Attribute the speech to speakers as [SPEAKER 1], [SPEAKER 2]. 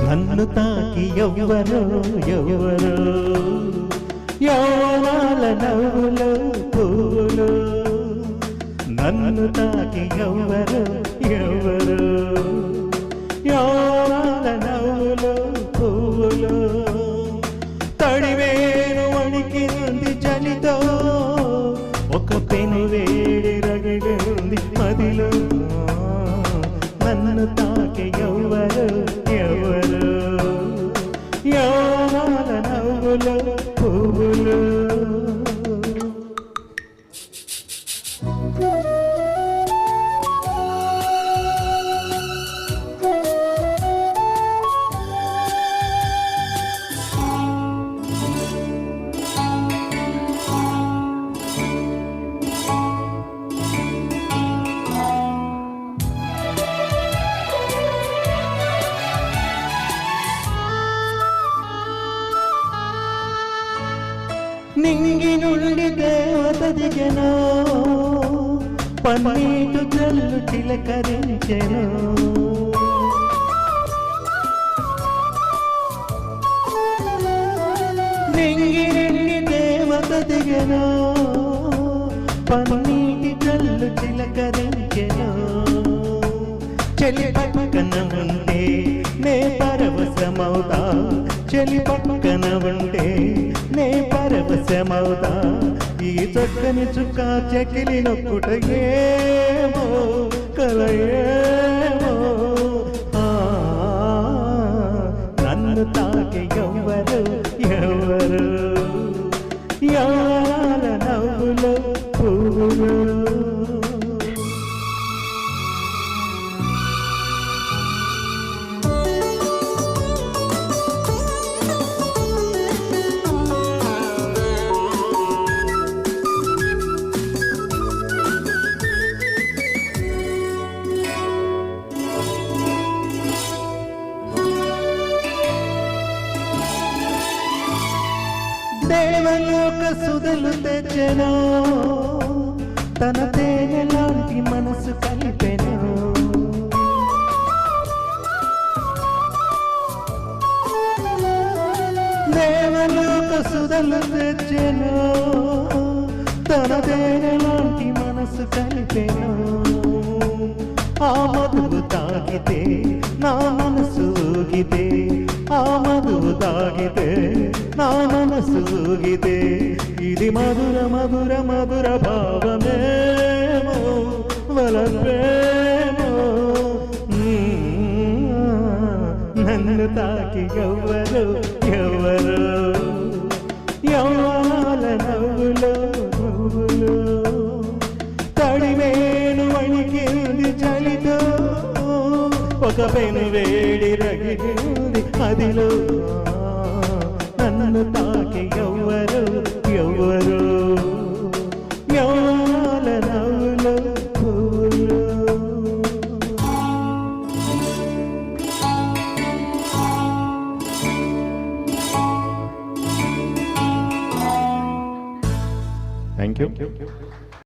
[SPEAKER 1] నన్ను తాకి ఎవ్వరో ఎవరో యవ్వనాల నవ్వులు పూలు నన్ను తాకి ఎవ్వరో ఎవరో యవ్వనాల నవ్వులు పూలు తడివేను వణికింది చలితో ఒక పెను వేడి రగిలింది మదిలో నన్ను తాకి ఎవ్వరో ఎవరు యవ్వనాల నవ్వులు పువ్వులు నింగి నుండి దేవత దిగెను పన్నీటు జల్లు చిలకరించెను నింగి నుండి దేవత దిగెను పన్నీటి జల్లు చిలకరించెను చెలి పక్కన ఉంటే నే పరవశమవుతా చెలి పక్కన ఉంటే నే పరవశమవుతా ఈ చక్కని చుక్క చెకిలి నొక్కుట ఏమో కలయేమో నన్ను తాకి ఎవ్వరు ఎవరు యవ్వనాల నవ్వులు పువ్వులు దేవలోక సుధలు తెచ్చెను తన తేనె లాంటి మనసు కలిపెను దేవలోక సుధలు తెచ్చెను తన తేనె లాంటి మనసు కలిపెను ఆ మధువు తాగితే నా మనసు ఊగితే ఆ మధువు తాగితే నా మనసు ఊగితే ఇది మధుర మధుర మధుర భావమేమో వలపేమో నన్ను తాకి ఎవ్వరు ఎవరు యవ్వనాల నవ్వులు పువ్వులు తడివేను వణికింది చలితో ఒక పెను వేడి రగిలింది అదిలో నన్ను తాకి ఎవ్వరు ఎవరు